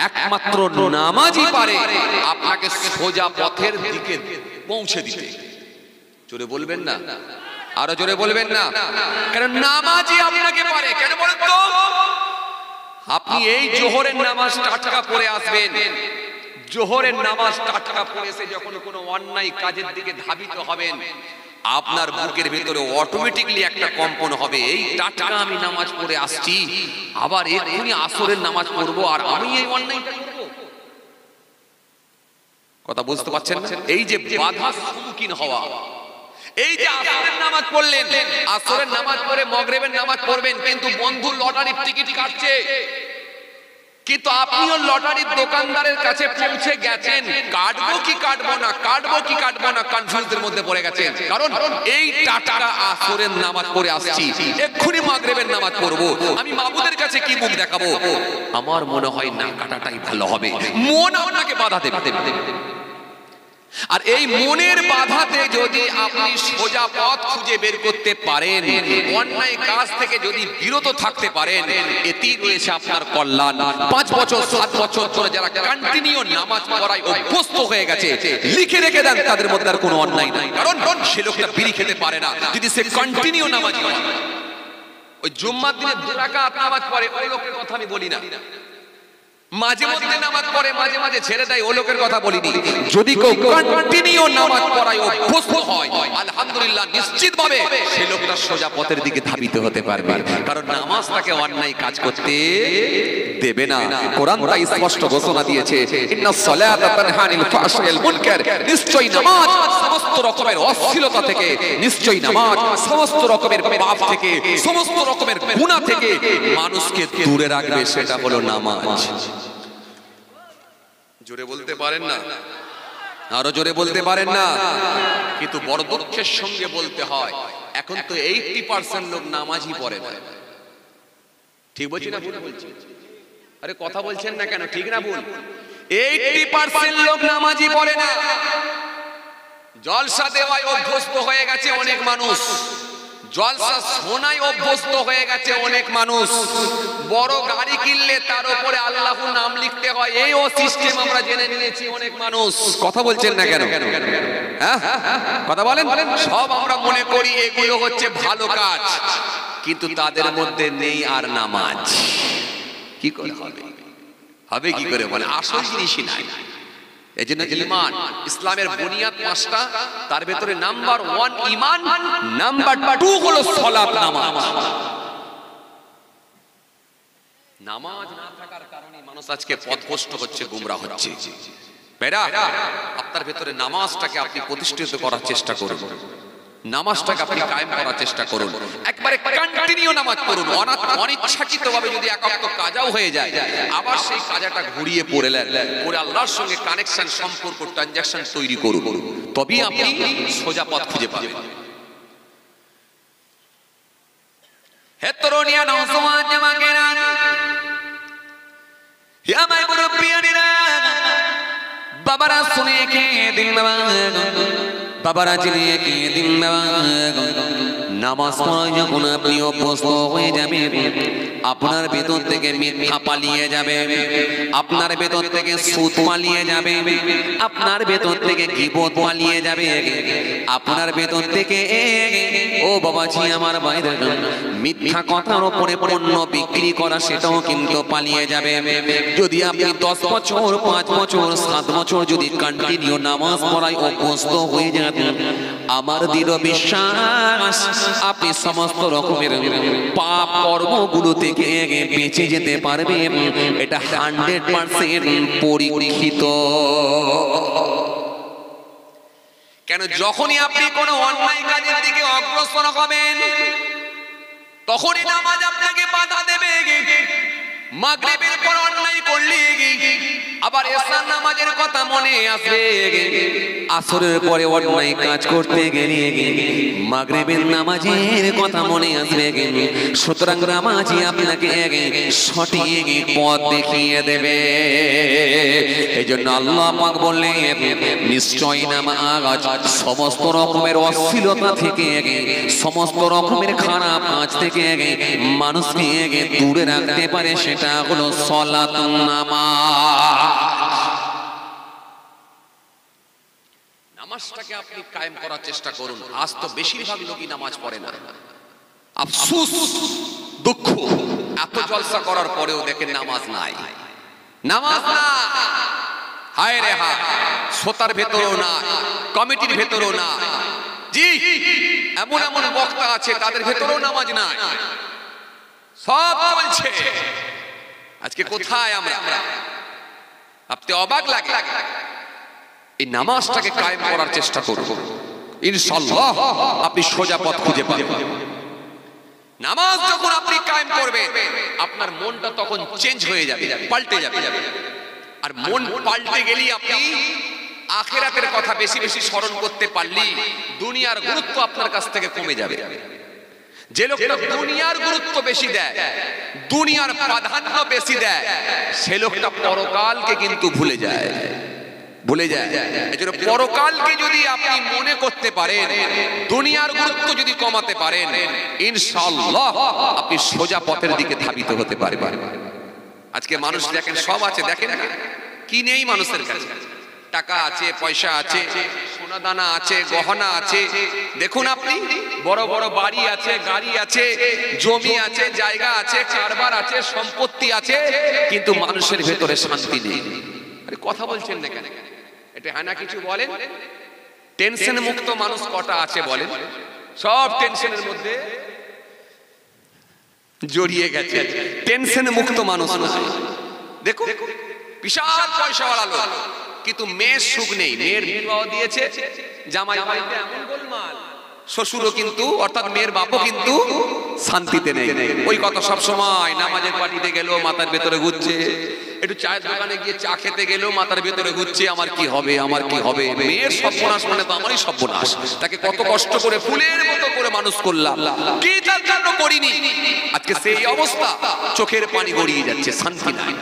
একমাত্র নামাজই পারে আপনাকে সোজা পথের দিকে পৌঁছে দিতে। জোরে বলবেন না, আরো জোরে বলবেন না, কারণ নামাজই আপনাকে পারে। কেন বলেন তো? আপনি এই জোহরের নামাজ টাটকা পড়ে আসবেন, জোহরের নামাজ টাটকা পড়ে এসে যখন কোনো অন্যায় কাজের দিকে ধাবিত হবেন, আপনার বুকের ভিতরে অটোমেটিকলি একটা কম্পন হবে, এই টাটকা আমি নামাজ পড়ে আসছি, আবার এক্ষুনি আসরের নামাজ পড়বো আর আমি এই অন্যায়টা করব। কথা বুঝতে পারছেন না? এই যে বাধার সম্মুখীন হওয়া, এই যে আসরের নামাজ পড়লেন, আসরের নামাজ পড়ে মাগরিবের নামাজ পড়বেন, কিন্তু বন্ধু লটারির টিকিট কাটছে, কিন্তু আপনিও লটারির দোকানদারের কাছে পৌঁছে গেছেন, কাটবো কি কাটবো না, কাটবো কি কাটবো না, কনফিউজের মধ্যে পড়ে গেছেন। কারণ এই টাটকা আসরের নামাজ পড়ে আসছি, এক্ষুনি মাগরিবের নামাজ পড়বো, আমি মাবুদের কাছে কি মুখ দেখাবো? আমার মনে হয় না কাটাটাই ভালো হবে। মন আপনাকে বাধা দেবে, আর এই মনের বাধাতে যদি আপনি সোজা পথ খুঁজে বের করতে পারেন, অন্যায় কাজ থেকে যদি বিরত থাকতে পারেন, এতেই রয়েছে আপনার কল্যাণ। 5 বছর 7 বছর ধরে যারা কন্টিনিউ নামাজ পড়ায় অভ্যস্ত হয়ে গেছে, লিখে রেখে দেন তাদের মধ্যে আর কোনো অন্যায় নাই। কারণ সে লোকটা বিড়ি খেতে পারে না, যদি সে কন্টিনিউ নামাজ পড়ে। ওই জুম্মার দিনে 2 রাকাত নামাজ পড়ে, ওই লোকের কথা আমি বলি না। মাঝে মধ্যে নামাজ পড়ে, মাঝে মাঝে ছেড়ে দেয়, ও লোকের কথা বলিনি। যদি কেউ কন্টিনিউ নামাজ পড়ায় অভ্যস্ত হয়, আলহামদুলিল্লাহ, নিশ্চিতভাবে সেই লোকটা সোজা পথের দিকে ধাবিত হতে পারবে, কারণ নামাজ তাকে অন্যায় কাজ করতে দেবে না। কোরআন তাই স্পষ্ট ঘোষণা দিয়েছে, ইন্নাস সালাতা তানহা আনিল ফাহশাই ওয়াল মুনকার, নিশ্চয়ই নামাজ সমস্ত রকমের অশ্লীলতা থেকে, নিশ্চয়ই নামাজ সমস্ত রকমের পাপ থেকে, সমস্ত রকমের গুনাহ থেকে মানুষকে দূরে রাখবে, সেটা হলো নামাজ। জোরে বলতে পারেন না, আরো জোরে বলতে পারেন না? কিন্তু বড় দুঃখের সঙ্গে বলতে হয়, এখন তো 80% লোক নামাজই পড়ে না। ঠিক বলছি না ভুল বলছি? আরে কথা বলছেন না কেন? ঠিক না ভুল? 80% লোক নামাজই পড়ে না। জলসা দেওয়ায় অভ্যস্ত হয়ে গেছে অনেক মানুষ, জলসা শোনায় অভ্যস্ত হয়ে গেছে অনেক মানুষ, বড় গাড়ি কিনলে তার উপরে আল্লাহর নাম লিখতে হয়, এই ও সিস্টেম আমরা জেনে নিয়েছি অনেক মানুষ। কথা বলছেন না কেন? হ্যাঁ কথা বলেন। সব আমরা মনে করি এগুলো হচ্ছে ভালো কাজ, কিন্তু তাদের মধ্যে নেই আর নামাজ। কি করে হবে? হবে কি করে বলে? আসল জিনিসই নাই। এজন্য ঈমান, ইসলামের বুনিয়াদ 5টা, তার ভেতরে নাম্বার 1 ঈমান, নাম্বার 2 হলো সালাত, নামাজ। নামাজ না থাকার কারণে মানুষ আজকে পথভ্রষ্ট হচ্ছে, গোমরা হচ্ছে। বেটা, আপনার ভেতরে নামাজটাকে আপনি প্রতিষ্ঠিত করার চেষ্টা করুন, নামাজটাকে আপনি কায়েম করার চেষ্টা করুন, একবারে কন্টিনিউ নামাজ পড়ুন। অনিচ্ছাকৃতভাবে যদি এক ওয়াক্ত কাজাও হয়ে যায়, আবার সেই কাজাটা ঘুরিয়ে পড়লেন, পরে আল্লাহর সঙ্গে কানেকশন, সম্পর্ক, ট্রানজাকশন তৈরি করুন, তবেই আপনি সোজা পথ খুঁজে পাবেন। হে তরুণিয়া, নওজওয়ান জামাকেরা, হে আমার মুরব্বিয়ানেরা, বাবারা শুনে কে দিন বাবা, বাবারা জেনে কে দিন বাবা, নামাজ পড়ায় যখন আপনি অভ্যস্ত হয়ে যাবেন, আপনার ভেতর থেকে মিথ্যা পালিয়ে যাবে, আপনার ভেতর থেকে সুদ পালিয়ে যাবে, আপনার ভেতর থেকে গীবত পালিয়ে যাবে, আপনার ভেতর থেকে ও বাবাজি আমার ভাইরা, মিথ্যা কথার উপরে পণ্য বিক্রি করা সেটাও কিন্তু পালিয়ে যাবে। যদি আপনি 10 বছর 5 বছর 7 বছর যদি কন্টিনিউ নামাজ পড়ায় অভ্যস্ত হয়ে যান, আমার দৃঢ় বিশ্বাস আপনি সমস্ত রকমের পাপ কর্মগুলো থেকে বেঁচে যেতে পারবেন। এটা 100% পরীক্ষিত। কেন? যখনই আপনি কোনো অন্যায় কাজের দিকে অগ্রসর হবেন, তখনই নামাজ আপনাকে বাধা দেবে। মাগরিবের পর অন্যায় করলে আবার এশার নামাজের কথা মনে আসবে, আসরের পরে অন্যায় কাজ করতে গেলে মাগরিবের নামাজের কথা মনে আসবে। সুতরাং নামাজি আপনাকে সঠিক পথ দেখিয়ে দেবে। এই জন্য আল্লাহ পাক বললেন, নিশ্চয়ই নামাজ সমস্ত রকমের অশ্লীলতা থেকে, সমস্ত রকমের খারাপ কাজ থেকে মানুষকে দূরে রাখতে পারে, সেটা হলো সালাতুন নামাজ। নামাজটাকে আপনি কায়েম করার চেষ্টা করুন। আজ তো বেশিরভাগ লোকই নামাজ পড়ে না। আফসোস, দুঃখ, এত জলসা করার পরেও দেখেন নামাজ নাই, নামাজ না। হায় রে হায়, শ্রোতার ভেতরেও না, কমিটির ভেতরেও না। জি, এমন এমন বক্তা আছে তাদের ভেতরেও নামাজ নাই, সব বলছে। আজকে কোথায় আমরা? আপনি অবাক লাগে। এই নামাজটাকে কায়েম করার চেষ্টা করব, ইনশাআল্লাহ আপনি সোজা পথ খুঁজে পাবেন। নামাজ যখন আপনি কায়েম করবেন, আপনার মনটা তখন চেঞ্জ হয়ে যাবে, পাল্টে যাবে। আর মন পাল্টে গেলেই আপনি আখিরাতের কথা বেশি বেশি স্মরণ করতে পারলি দুনিয়ার গুরুত্ব আপনার কাছ থেকে কমে যাবে। যে লোকটা দুনিয়ার গুরুত্ব বেশি দেয়, দুনিয়ার প্রাধান্য বেশি দেয়, সে লোকটা পরকালকে কিন্তু ভুলে যায়। এজন্য পরকালকে যদি আপনি মনে করতে পারেন, দুনিয়ার গুরুত্ব যদি কমাতে পারেন, ইনশাআল্লাহ আপনি সোজা পথের দিকে ধাবিত হতে পারবেন। আজকে মানুষ দেখেন সব আছে, দেখেন না কি নেই মানুষের কাছে? টাকা আছে, পয়সা আছে, সোনা দানা আছে, গহনা আছে। দেখুন আপনি, বড় বড় বাড়ি আছে, গাড়ি আছে, জমি আছে, জায়গা আছে, কারবার আছে, সম্পত্তি আছে, কিন্তু মানুষের ভেতরে শান্তি নেই। আরে কথা বলছেন না কেন? এটা হয় না কিছু বলেন? টেনশন মুক্ত মানুষ কটা আছে বলেন? সব টেনশনের মধ্যে জড়িয়ে গেছে। টেনশন মুক্ত মানুষ নয়। দেখো, বিশাল পয়সাওয়ালা লোক, কিন্তু মেয়ের সুখ নেই। মেয়ের বিবাহ দিয়েছে, জামাই বাড়িতে এমন গোলমাল, শ্বশুরও কিন্তু অর্থাৎ মেয়ের বাপও কিন্তু শান্তিতে নেই। ওই কথা সব সময়। নামাজের পার্টিতে গেলেও মাথার ভেতরে ঘুরছে, একটু চায়ের দোকানে গিয়ে চা খেতে গেলেও মাথার ভেতরে ঘুরছে, আমার কি হবে, আমার কি হবে। মেয়ের সর্বনাশ মানে তো আমারই সর্বনাশ। তাকে কত কষ্ট করে ফুলের মতো করে মানুষ করলাম, কি তার জন্য করিনি, আজকে সেই অবস্থা। চোখের পানি গড়িয়ে যাচ্ছে, শান্তি নাই,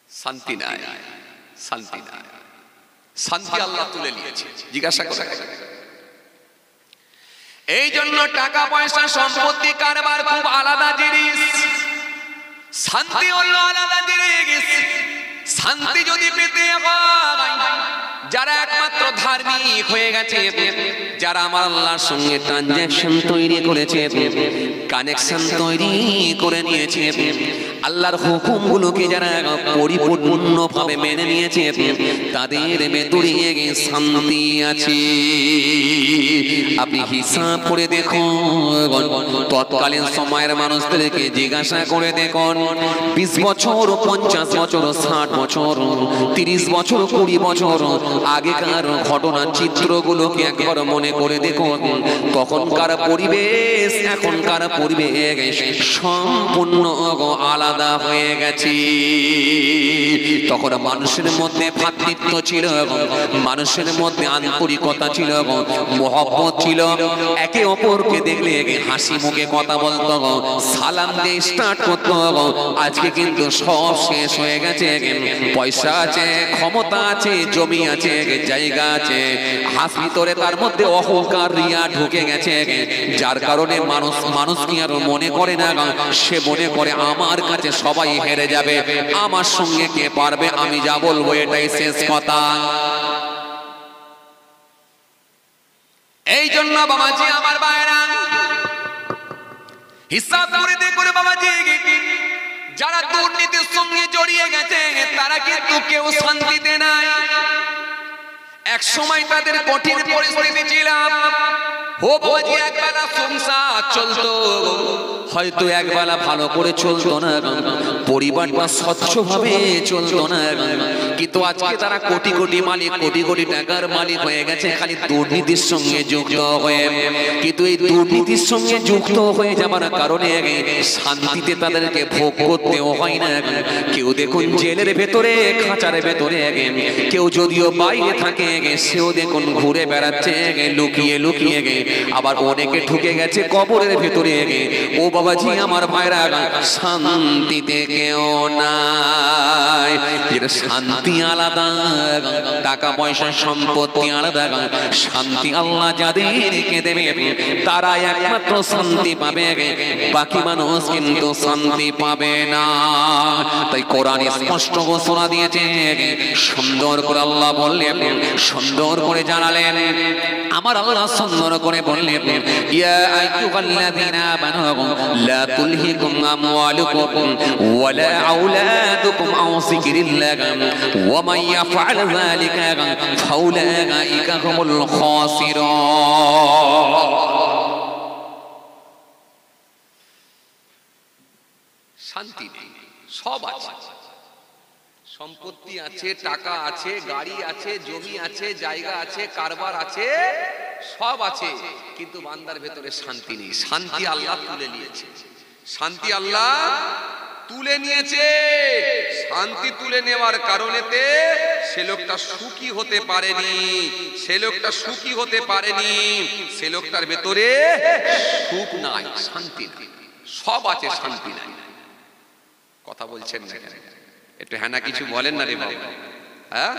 শান্তি নাই, শান্তি নাই। শান্তি আল্লাহ তুলে নিয়েছে, জিজ্ঞাসা করে। এই জন্য টাকা পয়সা সম্পত্তি কারবার খুব আলাদা জিনিস, শান্তি হলো আলাদা জিনিস। শান্তি যদি পেতে হয়, যারা একমাত্র ধার্মিক হয়ে গেছে, যারা আমার আল্লাহর সঙ্গে ট্রানজাকশন তৈরি করেছে, কানেকশন তৈরি করে নিয়েছে, আল্লাহর হুকুমগুলোকে যারা পরিপূর্ণভাবে মেনে নিয়েছে, তাদের ভেতরে শান্তি আছে। আপনি হিসাব করে দেখুন, তৎকালীন সময়ের মানুষদেরকে জিজ্ঞাসা করে দেখুন, 20 বছর, 50 বছর, 60 বছর, 30 বছর, 20 বছর আগেকার ঘটনার চিত্রগুলোকে একবার মনে করে দেখুন। তখনকার পরিবেশ এখনকার পরিবেশ সম্পূর্ণ আলাদা হয়ে গেছে। তখন মানুষের মধ্যে ভ্রাতৃত্ব ছিল, মানুষের মধ্যে আন্তরিকতা ছিল, মহব্বত ছিল, একে অপরকে দেখলে হাসি মুখে কথা বলতো, সালাম দিয়ে স্টার্ট করতো। আজকে কিন্তু সব শেষ হয়ে গেছে। পয়সা আছে, ক্ষমতা আছে, জমি আছে, জায়গা আছে, হাত ভিতরে তার মধ্যে অহংকার, রিয়া ঢুকে গেছে, যার কারণে মানুষ কি আর মনে করে না, সে মনে করে আমার কাছে সবাই হেরে যাবে, আমার সঙ্গে কে পারবে, আমি যা বলবো এটাই শেষ কথা। এই জন্য বাবাজি আমার ভাইরা, হিসাব করে দেখুন বাবাজি, যারা দুর্নীতির সঙ্গে জড়িয়ে গেছে তারা কিন্তু কেউ শান্তিতে নাই। এক সময় তাদের কঠিন পরিস্থিতি ছিল, ও বাবাজি একবেলা সংসার চলতো, হয়তো একবেলা ভালো করে চলতো না, পরিবারটা স্বচ্ছভাবে চলতো না, কিন্তু আজকে তারা কোটি কোটি মালিক, কোটি কোটি টাকার মালিক হয়ে গেছে খালি দুর্নীতির সঙ্গে যুক্ত হয়ে। কিন্তু এই দুর্নীতির সঙ্গে যুক্ত হয়ে যাবার কারণে শান্তিতে তাদেরকে ভোগ করতেও হয় না। কেউ দেখুন জেলের ভেতরে, খাঁচার ভেতরে, কেউ যদিও বাইরে থাকে সেও দেখুন ঘুরে বেড়াচ্ছে লুকিয়ে লুকিয়ে। আবার অনেকে ঢুকে গেছে কবরের ভেতরে। ও বাবাজি আমার ভাইরা, শান্তিতে কেউ নাই। এর শান্তি আলাদা, টাকা পয়সা সম্পত্তি আলাদা, শান্তি আল্লাহ যাদেরকে দেবে তারা একমাত্র শান্তি পাবে, বাকি মানুষ কিন্তু শান্তি পাবে না। তাই কোরআন স্পষ্ট ঘোষণা দিয়েছে, সুন্দর করে আল্লাহ বললেন, সুন্দর করে জানালেন, আমার আল্লাহ সুন্দর করে বললেন, ইয়া আইয়ুহাল্লাযীনা আমানু লা তুলহিকুম আমওয়ালুকুম ওয়ালা আওলাদুকুম আন যিকরিল্লাহ ওয়া মান ইয়াফআল যালিকা ফাউলাইকা হুমুল খাসিরুন। শান্তি নেই, সব আছে, সম্পত্তি আছে, টাকা আছে, গাড়ি আছে, জমি আছে, জায়গা আছে, কারবার আছে, সব আছে, কিন্তু বান্দার ভেতরে শান্তি নেই। শান্তি আল্লাহ তুলে নিয়েছে, শান্তি আল্লাহ তুলে নিয়েছে। শান্তি তুলে নেওয়ার কারণেতে সে লোকটা সুখী হতে পারেনি, সে লোকটা সুখী হতে পারেনি, সে লোকটার ভেতরে সুখ নাই, শান্তি নাই। সব আছে, শান্তি নাই। কথা বলছেন না কেন? একটু হ্যাঁ না কিছু বলেন না রে বাবা, হ্যাঁ?